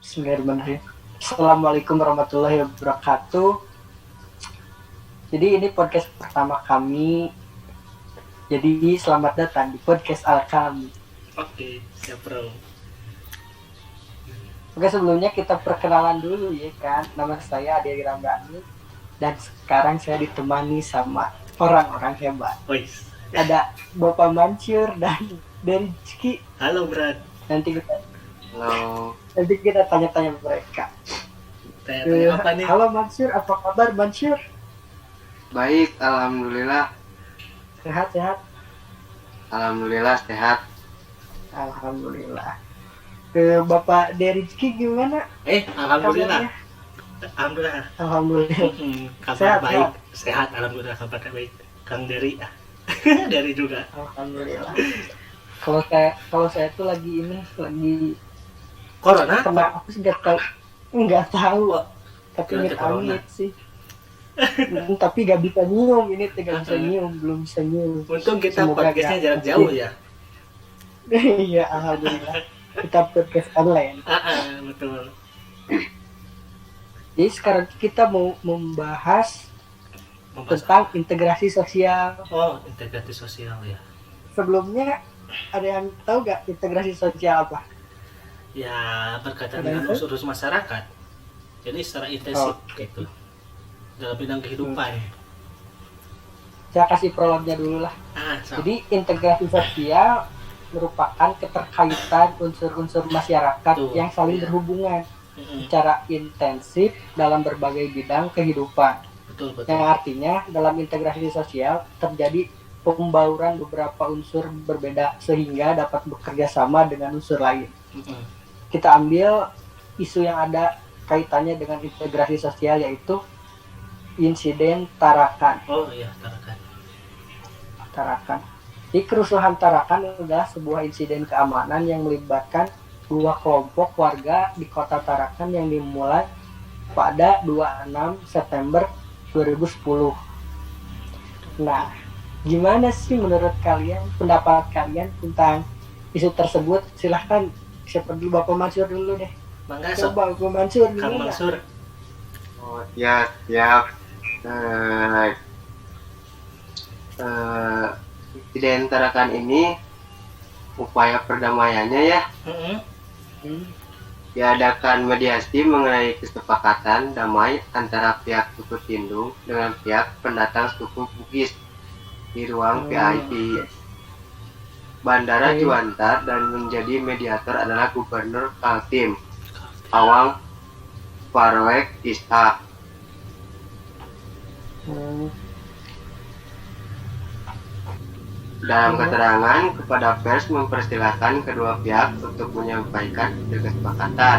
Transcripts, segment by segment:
Bismillahirrahmanirrahim. Assalamualaikum warahmatullahi wabarakatuh. Jadi ini podcast pertama kami. Jadi selamat datang di podcast Alkami. Oke, siap bro. Oke, sebelumnya kita perkenalan dulu ya kan. Nama saya Adi Ramdhani dan sekarang saya ditemani sama orang-orang hebat. Wais. Ada Bapak Mansur dan dari Rizky. Halo Brad. Nanti Halo, kita tanya-tanya mereka. Tanya apa nih? Halo Mansur, apa kabar Mansur? baik, alhamdulillah, Sehat-sehat? alhamdulillah sehat. Alhamdulillah. Ke Bapak Derizki gimana? Alhamdulillah. kabarnya? Alhamdulillah. Alhamdulillah. Kabar Sehat, baik. Sehat. Alhamdulillah kabarnya baik. Kang Dery. Dery juga. Alhamdulillah. Kalau saya tuh lagi Corona? kena aku sih nggak tahu. Tapi Kira amit corona. amit sih. Tapi nggak bisa nyium ini, tidak bisa nyium, belum bisa nyium. Untung kita Semoga podcastnya nggak- jarak jauh ya. Iya, alhamdulillah. Kita podcast online. Betul. Jadi sekarang kita mau membahas tentang integrasi sosial. Oh, integrasi sosial ya. Sebelumnya ada yang tahu nggak integrasi sosial apa? Ya, berkaitan Ada dengan itu? unsur masyarakat. Jadi secara intensif Oke. gitu. Dalam bidang kehidupan. Saya kasih prolognya dulu lah. Sama. Jadi integrasi sosial merupakan keterkaitan unsur-unsur masyarakat Betul, yang saling iya. berhubungan Mm-mm. secara intensif dalam berbagai bidang kehidupan. Betul, betul. Yang artinya dalam integrasi sosial terjadi pembauran beberapa unsur berbeda sehingga dapat bekerja sama dengan unsur lain. Mm-mm. Kita ambil isu yang ada kaitannya dengan integrasi sosial, yaitu insiden Tarakan. Oh iya, Tarakan. Di kerusuhan Tarakan adalah sebuah insiden keamanan yang melibatkan dua kelompok warga di kota Tarakan yang dimulai pada 26 September 2010. Nah, gimana sih menurut kalian, pendapat kalian tentang isu tersebut? Silahkan, siapa dulu? Bapak Mansur dulu deh. Mangga sok. Coba Bapak Mansur Kang gimana? Mansur. Oh ya, siap. Insiden Tarakan ini upaya perdamaiannya ya, Mm-mm. Hmm. diadakan mediasi mengenai kesepakatan damai antara pihak suku Tindung dengan pihak pendatang suku Bugis di ruang VIP Bandara Oke. Juanda, dan menjadi mediator adalah Gubernur Kaltim Awang Farwek Ishak. Hmm. Dalam keterangan kepada pers mempersilahkan kedua pihak untuk menyampaikan hasil kesepakatan.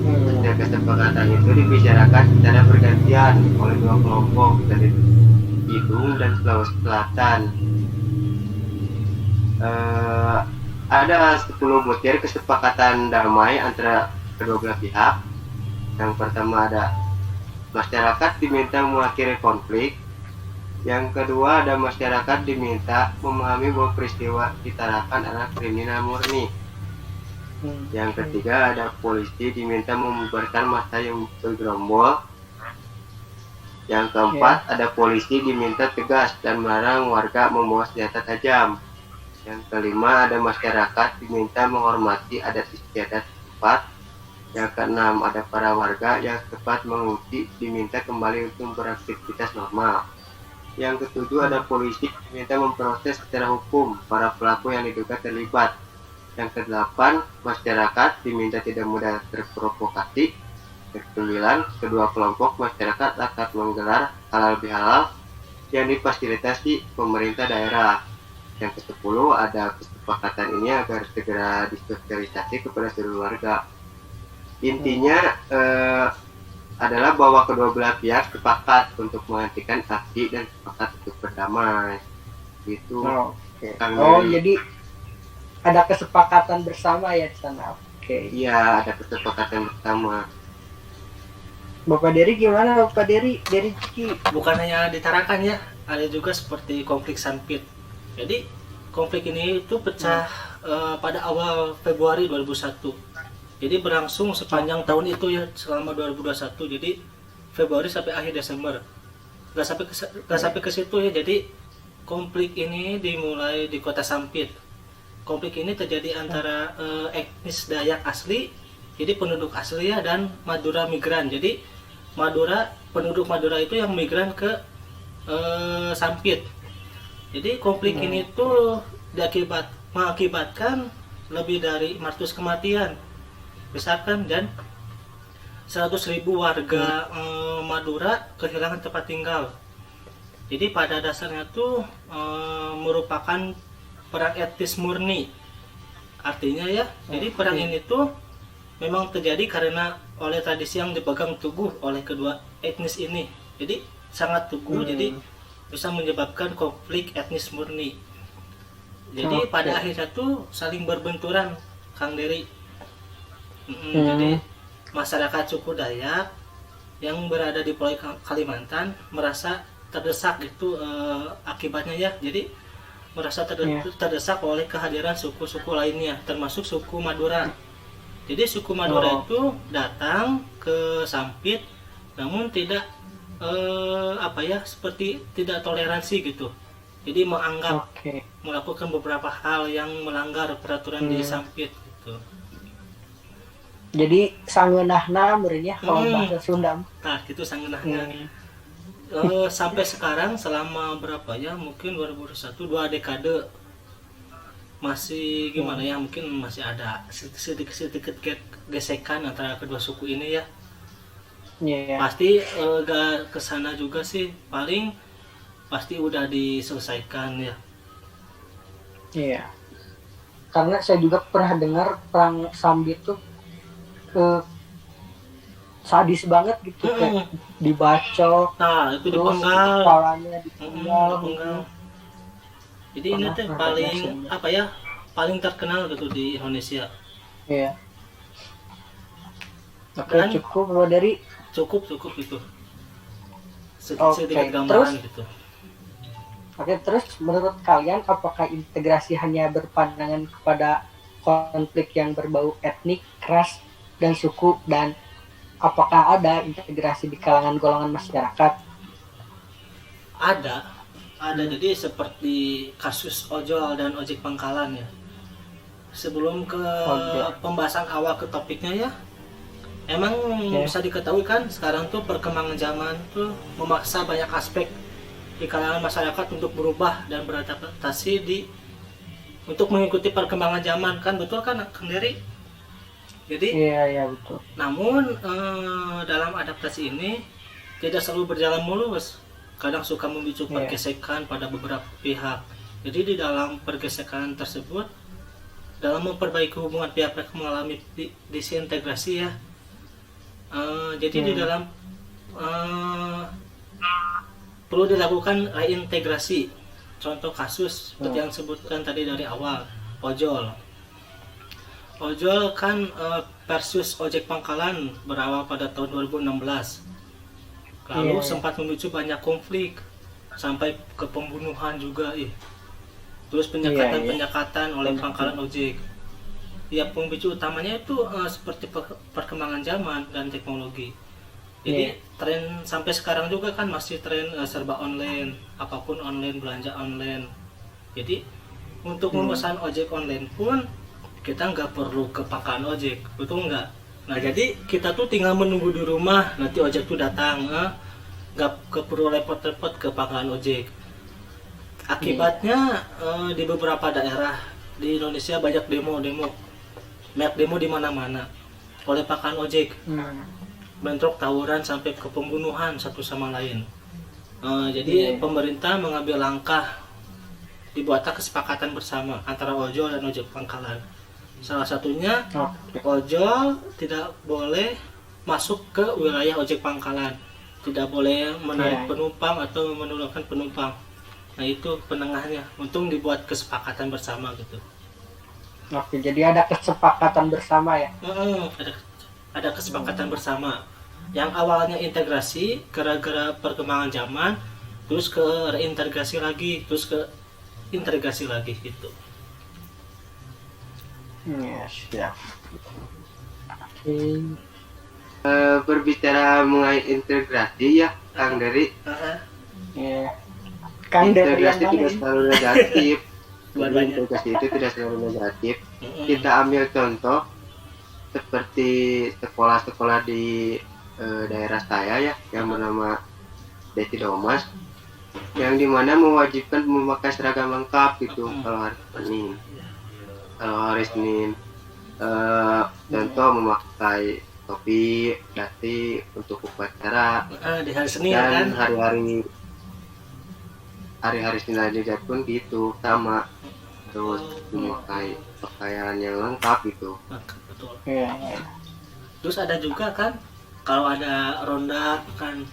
Hasil kesepakatan itu dibicarakan secara bergantian oleh dua kelompok dari Bidung dan Sulawesi Selatan. Ada 10 butir kesepakatan damai antara kedua belah pihak. Yang pertama ada masyarakat diminta mengakhiri konflik. Yang kedua ada masyarakat diminta memahami bahwa peristiwa di Tarakan adalah kriminal murni. Yang ketiga ada polisi diminta membubarkan massa yang bergerombol. Yang keempat ada polisi diminta tegas dan melarang warga membawa senjata tajam. Yang kelima ada masyarakat diminta menghormati adat istiadat setempat. Yang keenam ada para warga yang sempat mengungsi diminta kembali untuk beraktivitas normal. Yang ketujuh ada polisi diminta memproses secara hukum para pelaku yang diduga terlibat. Yang kedelapan, masyarakat diminta tidak mudah terprovokasi. Yang kesembilan, kedua kelompok masyarakat akan menggelar halal bihalal yang difasilitasi pemerintah daerah. Yang kesepuluh, ada kesepakatan ini agar segera disosialisasi kepada seluruh warga. Intinya adalah bahwa kedua belah pihak sepakat untuk menghentikan aksi dan sepakat untuk berdamai. Gitu. Oke. Kang Oh, Dery. jadi ada kesepakatan bersama ya di sana. Oke. Iya, ada kesepakatan bersama. Bapak Dery gimana? Bapak Dery Ciki. Bukan hanya di Tarakan ya, ada juga seperti konflik Sanpit. Jadi konflik ini itu pecah pada awal Februari 2001 Jadi berlangsung sepanjang tahun itu ya, selama 2021. Jadi Februari sampai akhir Desember. Gak sampai ke situ ya. Jadi konflik ini dimulai di kota Sampit. Konflik ini terjadi antara etnis Dayak asli, jadi penduduk asli ya, dan Madura migran. Jadi penduduk Madura itu yang migran ke Sampit. Jadi konflik ini tuh mengakibatkan lebih dari 400 kematian, misalkan, dan 100.000 warga Madura kehilangan tempat tinggal. Jadi pada dasarnya tuh merupakan perang etnis murni. Artinya ya, jadi perang ini tuh memang terjadi karena oleh tradisi yang dipegang teguh oleh kedua etnis ini. Jadi sangat teguh, jadi bisa menyebabkan konflik etnis murni. Jadi pada akhirnya tuh saling berbenturan, Kang Dery. Jadi masyarakat suku Dayak yang berada di Pulau Kalimantan merasa terdesak itu akibatnya ya. Jadi merasa terdesak oleh kehadiran suku-suku lainnya, termasuk suku Madura. Jadi suku Madura itu datang ke Sampit, namun tidak seperti tidak toleransi gitu. Jadi menganggap melakukan beberapa hal yang melanggar peraturan di Sampit gitu. Jadi sangeunahna meureunnya kalau bahasa Sunda. Nah, gitu sangeunahna. Sampai sekarang selama berapa ya, mungkin 2021, 2 dekade masih gimana ya, mungkin masih ada sedikit gesekan antara kedua suku ini ya. Pasti gak kesana juga sih, paling pasti udah diselesaikan ya. Iya. Karena saya juga pernah dengar perang Sampit tuh sadis banget gitu, kayak dibacok, nah itu terus dipenggal, kepalanya dipenggal. Jadi ini tuh paling paling terkenal gitu di Indonesia. Iya. Oke, cukup dari cukup itu sedikit gambaran terus, gitu. Oke, terus menurut kalian apakah integrasi hanya berpandangan kepada konflik yang berbau etnik, ras, dan suku, dan apakah ada integrasi di kalangan golongan masyarakat? Ada. Jadi seperti kasus ojol dan ojek pangkalan ya. Sebelum ke pembahasan awal ke topiknya ya, emang bisa diketahui kan sekarang tuh perkembangan zaman tuh memaksa banyak aspek di kalangan masyarakat untuk berubah dan beradaptasi untuk mengikuti perkembangan zaman, kan betul kan Kang Dery? Jadi iya betul. Namun dalam adaptasi ini tidak selalu berjalan mulus. Kadang suka memicu pergesekan pada beberapa pihak. Jadi di dalam pergesekan tersebut, dalam memperbaiki hubungan pihak-pihak mengalami disintegrasi ya. Jadi di dalam perlu dilakukan reintegrasi. Contoh kasus seperti yang disebutkan tadi dari awal, ojol kan versus ojek pangkalan berawal pada tahun 2016. Lalu sempat memicu banyak konflik sampai ke pembunuhan juga terus penyekatan oleh pangkalan ojek. Ya, pemicu utamanya itu seperti perkembangan zaman dan teknologi. Jadi tren sampai sekarang juga kan masih tren serba online, apapun online, belanja online. Jadi untuk memesan ojek online pun kita nggak perlu ke pangkalan ojek, betul nggak? Nah, jadi kita tuh tinggal menunggu di rumah, nanti ojek tuh datang, nggak perlu repot-repot ke pangkalan ojek. Akibatnya di beberapa daerah di Indonesia banyak demo di mana-mana oleh pangkalan ojek, bentrok tawuran sampai ke pembunuhan satu sama lain. Jadi pemerintah mengambil langkah, dibuatlah kesepakatan bersama antara ojol dan ojek pangkalan. Salah satunya ojol tidak boleh masuk ke wilayah ojek pangkalan, tidak boleh menarik penumpang atau menurunkan penumpang. Nah, itu penengahnya, untung dibuat kesepakatan bersama gitu. Oke, jadi ada kesepakatan bersama ya? Ada kesepakatan bersama. Yang awalnya integrasi gara-gara perkembangan zaman, terus ke reintegrasi lagi, terus ke integrasi lagi gitu. Yes, ya. Berbicara mengenai integrasi ya, Kang Dery, Ya. Kang dari yang integrasi mana tidak ini? selalu negatif. Jadi Dua-duanya. integrasi itu tidak selalu negatif. Kita ambil contoh seperti sekolah-sekolah di daerah saya ya, yang bernama Desi Domas, yang dimana mewajibkan memakai seragam lengkap gitu kalau hari Senin. Kalau hari Senin, contoh memakai topi, dasi untuk upacara, Di hari Senin kan. dan hari-hari Senin aja pun gitu sama, terus memakai pakaian yang lengkap gitu. Betul. Ya. Terus ada juga kan kalau ada ronda kan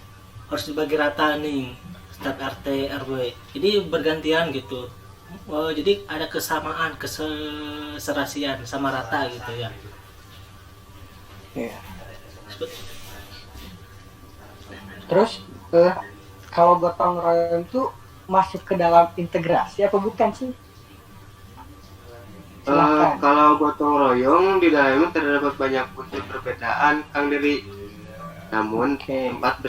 harus dibagi rata nih setiap RT RW. Jadi bergantian gitu. Jadi ada kesamaan, keserasian sama rata gitu ya. Ya. Terus kalau gotong royong itu masuk ke dalam integrasi apa bukan sih? Silakan. Kalau gotong royong di dalamnya terdapat banyak unsur perbedaan, Kang Dery. Namun Oke. tempat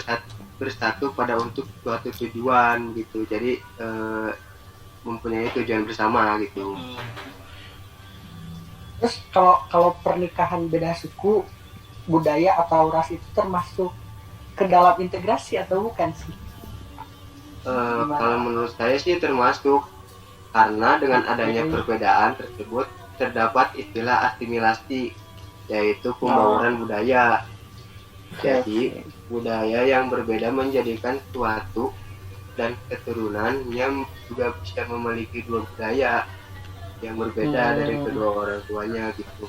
bersatu pada untuk suatu tujuan gitu. Jadi mempunyai tujuan bersama gitu. Terus kalau pernikahan beda suku, budaya atau ras itu termasuk ke dalam integrasi atau bukan sih? Kalau menurut saya sih termasuk, karena dengan adanya perbedaan tersebut terdapat istilah asimilasi, yaitu pembauran budaya. Jadi budaya yang berbeda menjadikan suatu dan keturunan yang juga bisa memiliki dua budaya yang berbeda dari kedua orang tuanya gitu.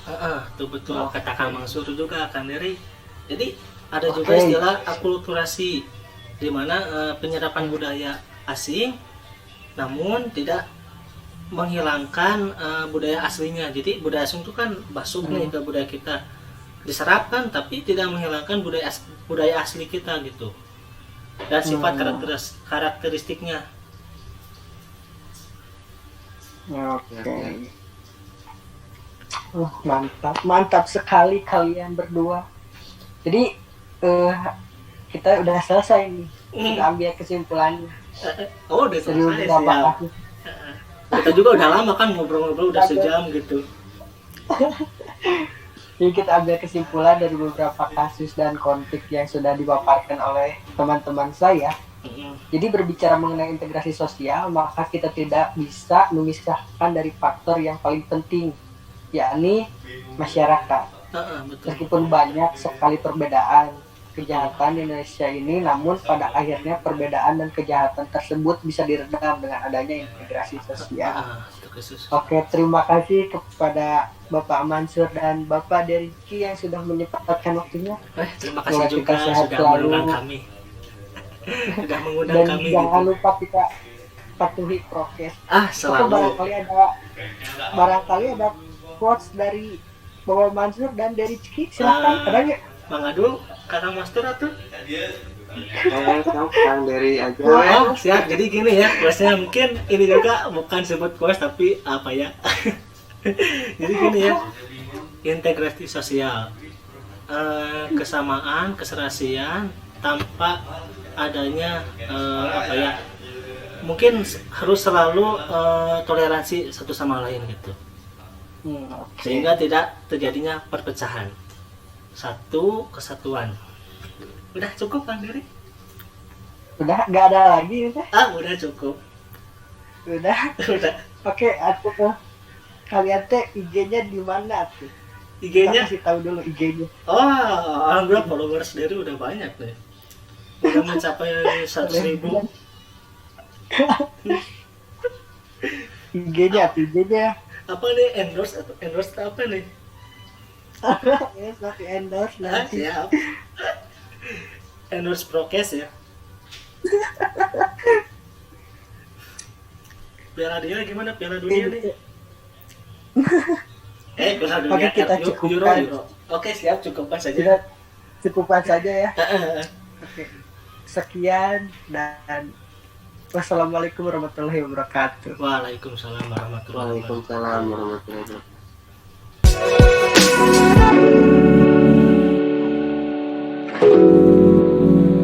Itu betul kata Kang Mansur juga kan dari. Jadi ada juga istilah akulturasi, di mana penyerapan budaya asing namun tidak menghilangkan budaya aslinya. Jadi budaya asing itu kan masuk nih ke budaya kita, diserapkan tapi tidak menghilangkan budaya asli kita gitu, dan sifat karakteristiknya. Oke. Mantap sekali kalian berdua. Jadi kita udah selesai nih, kita ambil kesimpulannya. Oh, udah Dari selesai beberapa sih. kasus. Kita juga udah lama kan ngobrol-ngobrol, udah sejam gitu. Jadi kita ambil kesimpulan dari beberapa kasus dan konflik yang sudah dipaparkan oleh teman-teman saya. Jadi berbicara mengenai integrasi sosial, maka kita tidak bisa memisahkan dari faktor yang paling penting, yakni masyarakat. Meskipun banyak sekali perbedaan kejahatan di Indonesia ini, namun pada akhirnya perbedaan dan kejahatan tersebut bisa diredam dengan adanya integrasi sosial. Oke, terima kasih kepada Bapak Mansur dan Bapak Deriki yang sudah menyempatkan waktunya. Terima kasih juga sudah mengundang kami. Sudah mengundang Dan kami. jangan gitu. lupa kita patuhi prokes. Selalu. Barangkali ada quotes dari Bapak Mansur dan dari Ciki, silakan. Ada nggak? Mang Adul, Kakang Master atuh. Kang Dery aja. Oh, siap. Jadi gini ya, questnya mungkin ini juga bukan sebut quest tapi apa ya? Jadi gini ya, integrasi sosial, kesamaan, keserasian tanpa adanya apa ya? Mungkin harus selalu toleransi satu sama lain gitu. Sehingga tidak terjadinya perpecahan. Satu kesatuan. Udah cukup Kang Dery? Udah, nggak ada lagi udah. Udah cukup. Udah. Udah. Oke, aku tuh kalian teh IG-nya di mana tuh? IG-nya? Kita kasih tahu dulu IG-nya. Alhamdulillah followers sendiri udah banyak nih. Udah mencapai 100.000. IG-nya. Apa nih, endorse apa nih? Ya, nanti endorse nanti. Siap. Endorse prokes ya. Piala Dunia gimana? Piala Dunia nih? Piala Dunia. Oke, kita cukupkan. Euro. Oke, siap, cukupkan saja. Kita cukupkan saja ya. Oke. Sekian dan wassalamualaikum warahmatullahi wabarakatuh. Waalaikumsalam warahmatullahi wabarakatuh. Waalaikumsalam warahmatullahi wabarakatuh.